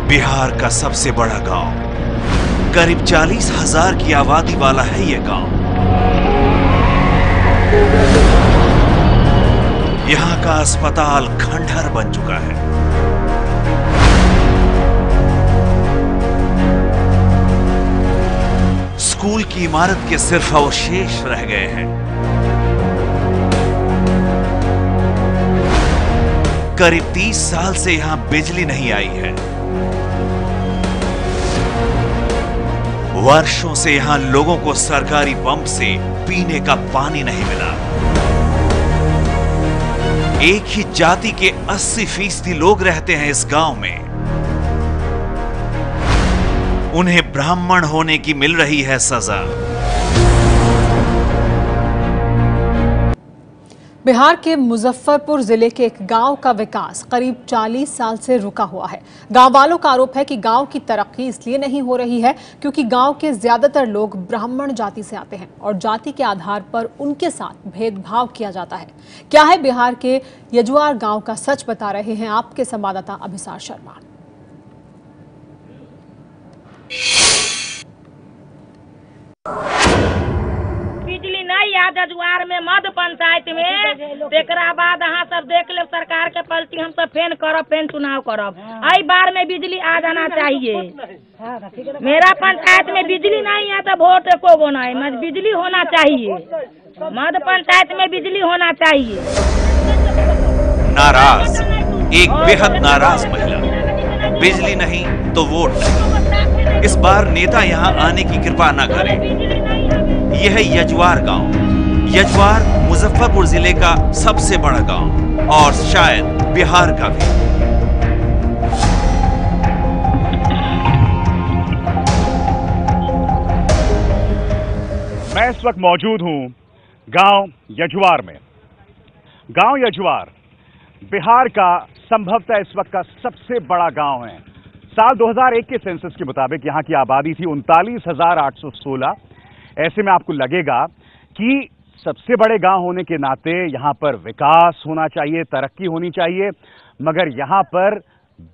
बिहार का सबसे बड़ा गांव, करीब 40,000 की आबादी वाला है यह गांव। यहां का अस्पताल खंडहर बन चुका है। स्कूल की इमारत के सिर्फ अवशेष रह गए हैं। करीब 30 साल से यहां बिजली नहीं आई है। वर्षों से यहां लोगों को सरकारी पंप से पीने का पानी नहीं मिला। एक ही जाति के 80% लोग रहते हैं इस गांव में। उन्हें ब्राह्मण होने की मिल रही है सजा। बिहार के मुजफ्फरपुर जिले के एक गांव का विकास करीब 40 साल से रुका हुआ है। गांव वालों का आरोप है कि गांव की तरक्की इसलिए नहीं हो रही है क्योंकि गांव के ज्यादातर लोग ब्राह्मण जाति से आते हैं और जाति के आधार पर उनके साथ भेदभाव किया जाता है। क्या है बिहार के यजुआर गांव का सच, बता रहे हैं आपके संवाददाता अभिसार शर्मा। बिजली नहीं आ जजुआर में मध्य पंचायत में, तेकरा बाद अहाँ सब देख ले सरकार के पलटी, हम सब फेन चुनाव करब। आई बार में बिजली आ जाना चाहिए। मेरा पंचायत में बिजली नहीं है तो वोट एको गो नहीं, मत बिजली होना चाहिए। मध्य पंचायत में बिजली होना चाहिए। नाराज, एक बेहद नाराज महिला। बिजली नहीं तो वोट नहीं। इस बार नेता यहां आने की कृपा न करें। यह है यजुआर गांव। यजुआर मुजफ्फरपुर जिले का सबसे बड़ा गांव और शायद बिहार का भी। मैं इस वक्त मौजूद हूं गांव यजुआर में। गांव यजुआर बिहार का संभवतः इस वक्त का सबसे बड़ा गांव है। साल 2001 के सेंसस के मुताबिक यहां की आबादी थी 39,816। ऐसे में आपको लगेगा कि सबसे बड़े गांव होने के नाते यहां पर विकास होना चाहिए, तरक्की होनी चाहिए, मगर यहां पर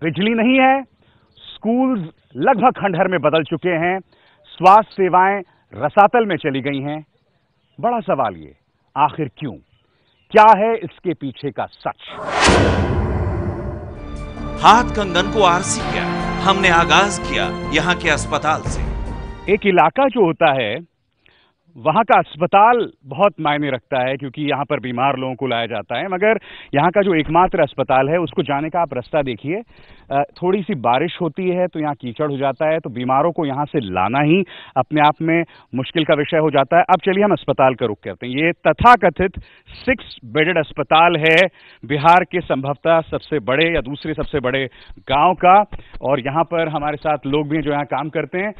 बिजली नहीं है। स्कूल्स लगभग खंडहर में बदल चुके हैं। स्वास्थ्य सेवाएं रसातल में चली गई हैं। बड़ा सवाल ये, आखिर क्यों? क्या है इसके पीछे का सच? हाथ कंगन को आरसी किया। हमने आगाज किया यहां के अस्पताल से। एक इलाका जो होता है वहां का अस्पताल बहुत मायने रखता है क्योंकि यहां पर बीमार लोगों को लाया जाता है, मगर यहां का जो एकमात्र अस्पताल है उसको जाने का आप रास्ता देखिए। थोड़ी सी बारिश होती है तो यहां कीचड़ हो जाता है, तो बीमारों को यहां से लाना ही अपने आप में मुश्किल का विषय हो जाता है। अब चलिए हम अस्पताल का रुख करते हैं। ये तथाकथित 6 बेडेड अस्पताल है बिहार के संभवतः सबसे बड़े या दूसरे सबसे बड़े गांव का, और यहां पर हमारे साथ लोग भी हैं जो यहाँ काम करते हैं।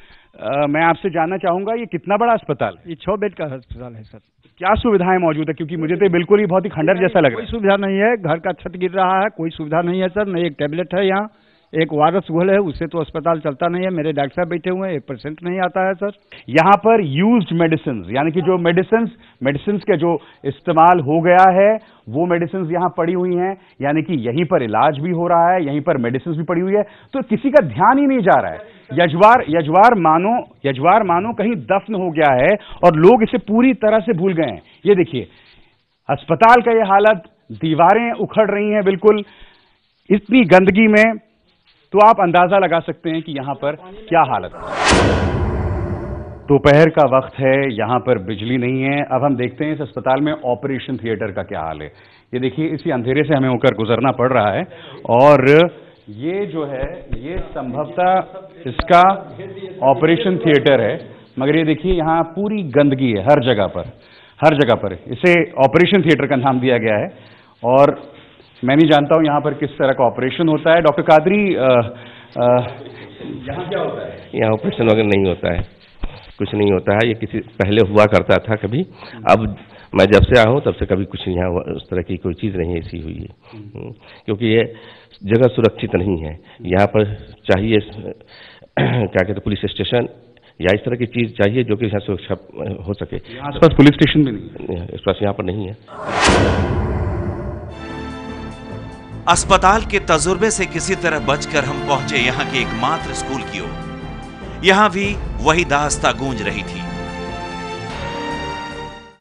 मैं आपसे जानना चाहूंगा ये कितना बड़ा अस्पताल? ये 6 बेड का अस्पताल है सर। क्या सुविधाएं मौजूद है? क्योंकि मुझे तो बिल्कुल ही बहुत ही खंडर जैसा लग रहा है। कोई सुविधा नहीं है, घर का छत गिर रहा है, कोई सुविधा नहीं है सर। नहीं एक टैबलेट है यहाँ, एक वायरस घोल है, उससे तो अस्पताल चलता नहीं है। मेरे डॉक्टर साहब बैठे हुए हैं, 1% नहीं आता है सर। यहाँ पर यूज्ड मेडिसिन यानी कि जो मेडिसिन का जो इस्तेमाल हो गया है वो मेडिसिन यहाँ पड़ी हुई हैं, यानी कि यहीं पर इलाज भी हो रहा है, यहीं पर मेडिसिन भी पड़ी हुई है, तो किसी का ध्यान ही नहीं जा रहा है। यजुआर मानो कहीं दफन हो गया है और लोग इसे पूरी तरह से भूल गए हैं। ये देखिए अस्पताल का ये हालत, दीवारें उखड़ रही हैं बिल्कुल इतनी गंदगी में, तो आप अंदाजा लगा सकते हैं कि यहां पर क्या हालत है। दोपहर का वक्त है, यहां पर बिजली नहीं है। अब हम देखते हैं इस अस्पताल में ऑपरेशन थिएटर का क्या हाल है। ये देखिए इसी अंधेरे से हमें होकर गुजरना पड़ रहा है, और ये जो है ये संभवतः इसका ऑपरेशन थिएटर है, मगर ये देखिए यहाँ पूरी गंदगी है हर जगह पर। इसे ऑपरेशन थिएटर का नाम दिया गया है, और मैं नहीं जानता हूँ यहाँ पर किस तरह का ऑपरेशन होता है। डॉक्टर कादरी, यहाँ क्या होता है? यहाँ ऑपरेशन वगैरह नहीं होता है, कुछ नहीं होता है। ये किसी पहले हुआ करता था कभी, अब मैं जब से आया हूँ तब से कभी कुछ यहाँ उस तरह की कोई चीज़ नहीं ऐसी हुई है, क्योंकि ये जगह सुरक्षित नहीं है। यहाँ पर चाहिए क्या कहते पुलिस स्टेशन या इस तरह की चीज़ चाहिए जो कि यहाँ सुरक्षा हो सके। आसपास पुलिस स्टेशन भी नहीं है, इस पास यहाँ पर नहीं है। अस्पताल के तजुर्बे से किसी तरह बचकर हम पहुंचे यहाँ के एकमात्र स्कूल की ओर। यहाँ भी वही दास्तां गूंज रही थी।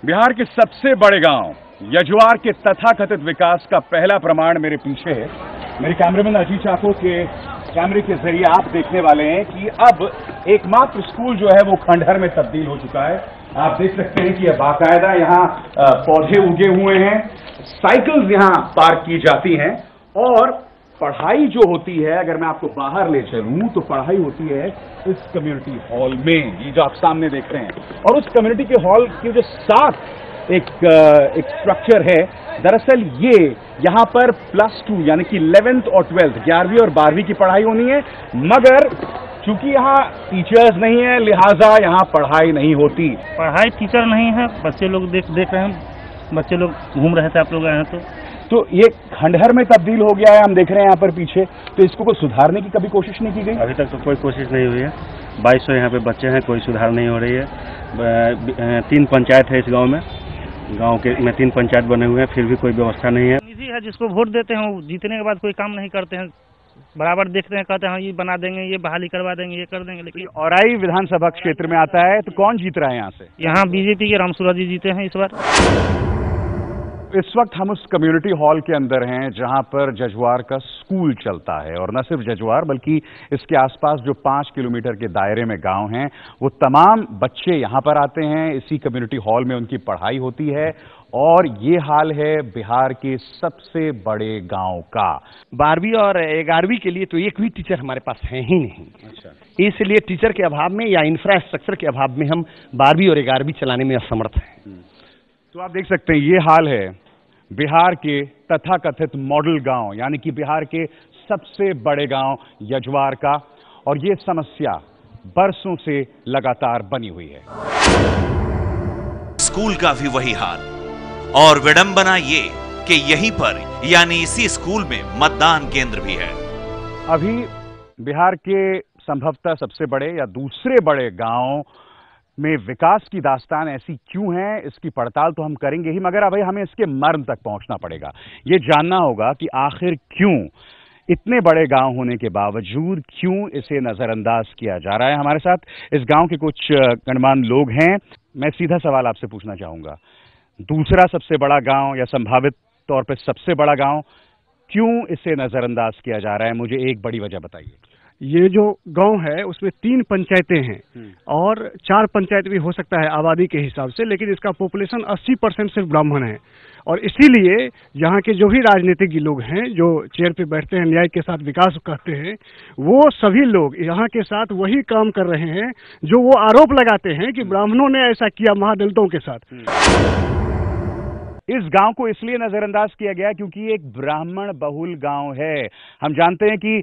बिहार के सबसे बड़े गांव यजुआर के तथाकथित विकास का पहला प्रमाण मेरे पीछे है। मेरे कैमरामैन अजीत चाको के कैमरे के जरिए आप देखने वाले हैं कि अब एकमात्र स्कूल जो है वो खंडहर में तब्दील हो चुका है। आप देख सकते हैं कि बाकायदा यहाँ पौधे उगे हुए हैं, साइकिल्स यहाँ पार्क की जाती हैं और पढ़ाई जो होती है, अगर मैं आपको बाहर ले चलूं तो पढ़ाई होती है इस कम्युनिटी हॉल में, ये जो आप सामने देख रहे हैं। और उस कम्युनिटी के हॉल के जो साथ एक स्ट्रक्चर है, दरअसल ये यहाँ पर +2 यानी कि 11th और 12th 11वीं और 12वीं की पढ़ाई होनी है, मगर चूंकि यहाँ टीचर्स नहीं है लिहाजा यहाँ पढ़ाई नहीं होती। पढ़ाई टीचर नहीं है, बच्चे लोग देख रहे हैं, बच्चे लोग घूम रहे थे, आप लोग आए हैं तो ये खंडहर में तब्दील हो गया है, हम देख रहे हैं यहाँ पर पीछे। तो इसको कोई सुधारने की कभी कोशिश नहीं की गई? अभी तक तो कोई कोशिश नहीं हुई है। 2200 यहाँ पे बच्चे हैं, कोई सुधार नहीं हो रही है। 3 पंचायत है इस गांव में, गांव के में 3 पंचायत बने हुए हैं, फिर भी कोई व्यवस्था नहीं है। निजी है, जिसको वोट देते हैं वो जीतने के बाद कोई काम नहीं करते हैं, बराबर देखते हैं, कहते हैं ये बना देंगे, ये बहाली करवा देंगे, ये कर देंगे। लेकिन औराई विधानसभा क्षेत्र में आता है तो कौन जीत रहा है यहाँ से? यहाँ बीजेपी के रामसूरत जी जीते हैं इस बार। इस वक्त हम उस कम्युनिटी हॉल के अंदर हैं जहां पर जजुआर का स्कूल चलता है, और न सिर्फ जजुआर बल्कि इसके आसपास जो 5 किलोमीटर के दायरे में गांव हैं वो तमाम बच्चे यहां पर आते हैं, इसी कम्युनिटी हॉल में उनकी पढ़ाई होती है। और ये हाल है बिहार के सबसे बड़े गांव का। 12वीं और 11वीं के लिए तो एक भी टीचर हमारे पास है ही नहीं। अच्छा। इसलिए टीचर के अभाव में या इंफ्रास्ट्रक्चर के अभाव में हम 12वीं और 11वीं चलाने में असमर्थ हैं। तो आप देख सकते हैं ये हाल है बिहार के तथाकथित मॉडल गांव यानी कि बिहार के सबसे बड़े गांव यजुआर का, और ये समस्या बरसों से लगातार बनी हुई है। स्कूल का भी वही हाल, और विडंबना ये कि यहीं पर यानी इसी स्कूल में मतदान केंद्र भी है। अभी बिहार के संभवतः सबसे बड़े या दूसरे बड़े गांव में विकास की दास्तान ऐसी क्यों है, इसकी पड़ताल तो हम करेंगे ही, मगर अभी हमें इसके मर्म तक पहुंचना पड़ेगा। ये जानना होगा कि आखिर क्यों इतने बड़े गांव होने के बावजूद क्यों इसे नजरअंदाज किया जा रहा है। हमारे साथ इस गांव के कुछ गणमान्य लोग हैं। मैं सीधा सवाल आपसे पूछना चाहूंगा, दूसरा सबसे बड़ा गांव या संभावित तौर पर सबसे बड़ा गांव, क्यों इसे नजरअंदाज किया जा रहा है? मुझे एक बड़ी वजह बताइए। ये जो गांव है उसमें 3 पंचायतें हैं और 4 पंचायत भी हो सकता है आबादी के हिसाब से, लेकिन इसका पॉपुलेशन 80% सिर्फ ब्राह्मण है। और इसीलिए यहाँ के जो भी राजनीतिक लोग हैं जो चेयर पे बैठते हैं, न्याय के साथ विकास कहते हैं, वो सभी लोग यहाँ के साथ वही काम कर रहे हैं जो वो आरोप लगाते हैं कि ब्राह्मणों ने ऐसा किया महादलितों के साथ। इस गांव को इसलिए नजरअंदाज किया गया क्योंकि एक ब्राह्मण बहुल गांव है। हम जानते हैं कि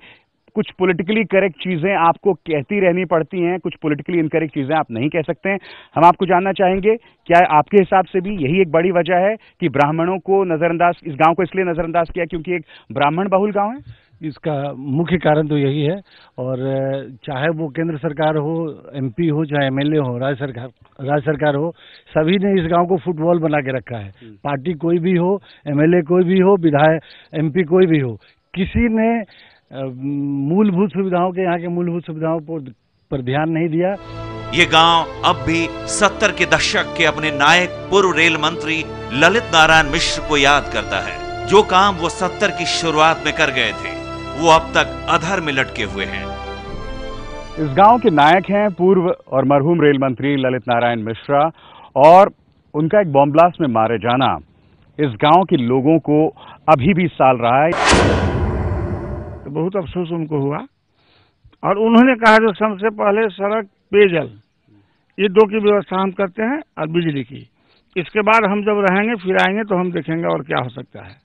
कुछ पॉलिटिकली करेक्ट चीजें आपको कहती रहनी पड़ती हैं, कुछ पॉलिटिकली इनकरेक्ट चीजें आप नहीं कह सकते हैं। हम आपको जानना चाहेंगे, क्या आपके हिसाब से भी यही एक बड़ी वजह है कि ब्राह्मणों को नजरअंदाज, इस गांव को इसलिए नजरअंदाज किया क्योंकि एक ब्राह्मण बहुल गांव है? इसका मुख्य कारण तो यही है। और चाहे वो केंद्र सरकार हो, MP हो, चाहे MLA हो, राज्य सरकार हो, सभी ने इस गांव को फुटबॉल बना के रखा है। पार्टी कोई भी हो, MLA कोई भी हो, विधायक MP कोई भी हो, किसी ने मूलभूत सुविधाओं के, यहाँ के मूलभूत सुविधाओं पर ध्यान नहीं दिया। ये गांव अब भी 70 के दशक के अपने नायक पूर्व रेल मंत्री ललित नारायण मिश्र को याद करता है। जो काम वो 70 की शुरुआत में कर गए थे वो अब तक अधर में लटके हुए हैं। इस गांव के नायक हैं पूर्व और मरहूम रेल मंत्री ललित नारायण मिश्रा, और उनका एक बॉम्ब ब्लास्ट में मारे जाना इस गांव के लोगों को अभी भी साल रहा है। तो बहुत अफसोस उनको हुआ, और उन्होंने कहा जो सबसे पहले सड़क, पेयजल, ये 2 की व्यवस्था हम करते हैं, और बिजली की। इसके बाद हम जब रहेंगे फिर आएंगे तो हम देखेंगे और क्या हो सकता है।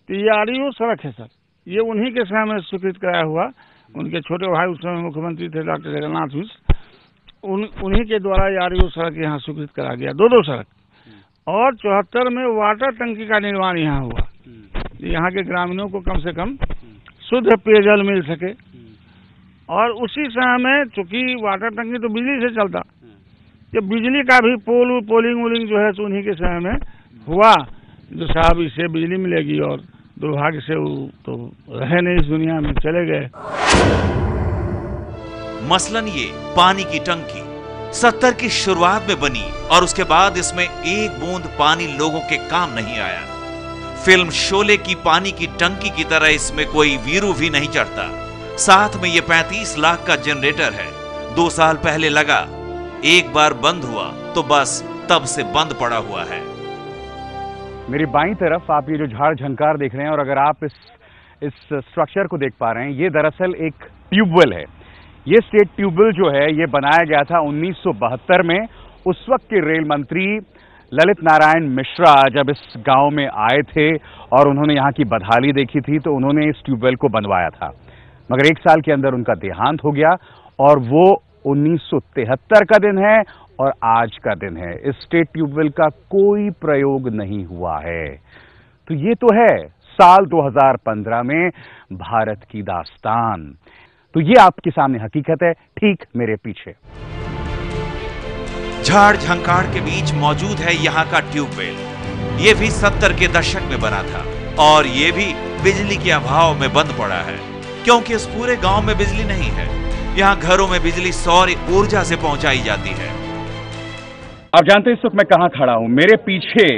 तो ये REO सड़क है सर, ये उन्हीं के समय में स्वीकृत कराया हुआ। उनके छोटे भाई उस समय मुख्यमंत्री थे डॉक्टर जगन्नाथ मिश्र, उन्हीं के द्वारा ये REO सड़क यहाँ स्वीकृत करा गया, 2 सड़क। और 74 में वाटर टंकी का निर्माण यहाँ हुआ, यहाँ के ग्रामीणों को कम से कम शुद्ध पेयजल मिल सके। और उसी समय में चूंकि वाटर टंकी तो बिजली से चलता, जब बिजली का भी पोलिंग वोलिंग जो है तो उन्हीं के समय में हुआ, जो साहब इससे बिजली मिलेगी, और दुर्भाग्य से वो तो रहे नहीं इस दुनिया में, चले गए। मसलन ये पानी की टंकी 70 की शुरुआत में बनी और उसके बाद इसमें एक बूंद पानी लोगों के काम नहीं आया। फिल्म शोले की पानी की टंकी की तरह इसमें कोई वीरू भी नहीं चढ़ता। साथ में ये 35 लाख का जनरेटर है। 2 साल पहले लगा, एक बार बंद हुआ तो बस तब से बंद पड़ा हुआ है। मेरी बाईं तरफ आप ये जो झाड़ झंकार देख रहे हैं, और अगर आप इस स्ट्रक्चर को देख पा रहे हैं, ये दरअसल एक ट्यूबवेल है। ये स्टेट ट्यूबवेल जो है ये बनाया गया था 1972 में। उस वक्त के रेल मंत्री ललित नारायण मिश्रा जब इस गांव में आए थे और उन्होंने यहाँ की बदहाली देखी थी तो उन्होंने इस ट्यूबवेल को बनवाया था, मगर 1 साल के अंदर उनका देहांत हो गया और वो 1973 का दिन है और आज का दिन है। इस स्टेट ट्यूबवेल का कोई प्रयोग नहीं हुआ है। तो ये तो है साल 2015 में भारत की दास्तान। तो ये आपके सामने हकीकत है, ठीक मेरे पीछे। झाड़ झंकार के बीच मौजूद है यहाँ का ट्यूबवेल। ये भी 70 के दशक में बना था और ये भी बिजली के अभाव में बंद पड़ा है, क्योंकि इस पूरे गांव में बिजली नहीं है। यहाँ घरों में बिजली सौर ऊर्जा से पहुंचाई जाती है। आप जानते हैं इस वक्त मैं कहां खड़ा हूं? मेरे पीछे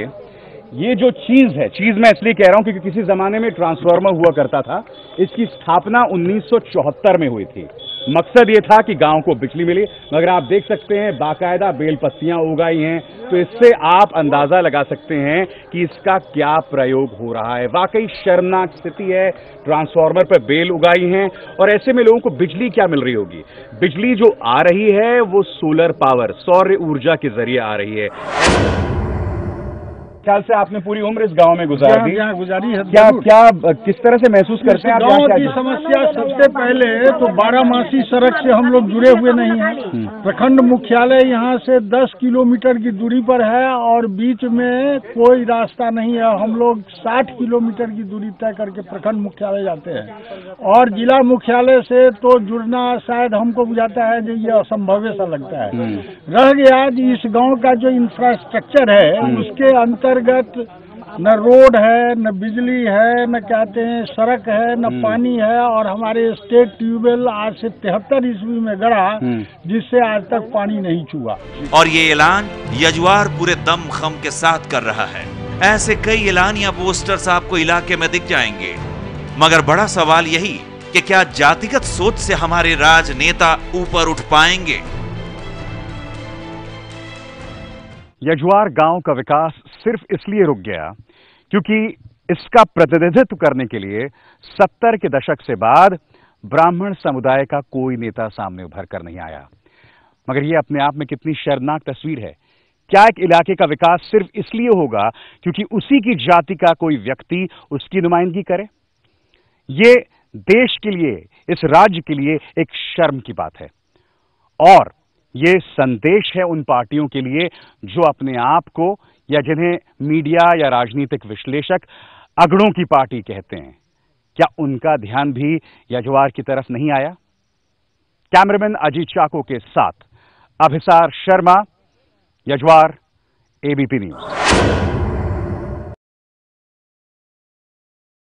ये जो चीज है, चीज मैं इसलिए कह रहा हूं क्योंकि किसी जमाने में ट्रांसफार्मर हुआ करता था। इसकी स्थापना 1974 में हुई थी। मकसद ये था कि गांव को बिजली मिले, मगर आप देख सकते हैं बाकायदा बेल पत्तियां उगाई हैं, तो इससे आप अंदाजा लगा सकते हैं कि इसका क्या प्रयोग हो रहा है। वाकई शर्मनाक स्थिति है। ट्रांसफार्मर पर बेल उगाई हैं और ऐसे में लोगों को बिजली क्या मिल रही होगी? बिजली जो आ रही है वो सोलर पावर, सौर ऊर्जा के जरिए आ रही है। ख्याल से आपने पूरी उम्र इस गांव में गुजारी है। क्या किस तरह से महसूस करते हैं आप? गांव की समस्या सबसे पहले तो 12मासी सड़क से हम लोग जुड़े हुए नहीं हैं। प्रखंड मुख्यालय यहाँ से 10 किलोमीटर की दूरी पर है और बीच में कोई रास्ता नहीं है। हम लोग 60 किलोमीटर की दूरी तय करके प्रखंड मुख्यालय जाते हैं और जिला मुख्यालय से तो जुड़ना शायद हमको बुझाता है कि ये असंभव सा लगता है। रह गया इस गाँव का जो इंफ्रास्ट्रक्चर है उसके अंतर्गत न रोड है, न बिजली है, न कहते हैं सड़क है, न पानी है। और हमारे स्टेट ट्यूबवेल आज से 73 ईस्वी में गड़ा, जिससे आज तक पानी नहीं छुआ। और ये ऐलान यजुआर पूरे दम खम के साथ कर रहा है। ऐसे कई ऐलान या पोस्टर्स आपको इलाके में दिख जाएंगे, मगर बड़ा सवाल यही कि क्या जातिगत सोच से हमारे राजनेता ऊपर उठ पाएंगे? यजुआर गांव का विकास सिर्फ इसलिए रुक गया क्योंकि इसका प्रतिनिधित्व करने के लिए 70 के दशक से बाद ब्राह्मण समुदाय का कोई नेता सामने उभर कर नहीं आया। मगर यह अपने आप में कितनी शर्मनाक तस्वीर है। क्या एक इलाके का विकास सिर्फ इसलिए होगा क्योंकि उसी की जाति का कोई व्यक्ति उसकी नुमाइंदगी करे? ये देश के लिए, इस राज्य के लिए एक शर्म की बात है और ये संदेश है उन पार्टियों के लिए जो अपने आप को या जिन्हें मीडिया या राजनीतिक विश्लेषक अगड़ों की पार्टी कहते हैं। क्या उनका ध्यान भी यजुआर की तरफ नहीं आया? कैमरामैन अजीत चाको के साथ अभिसार शर्मा, यजुआर, एबीपी न्यूज।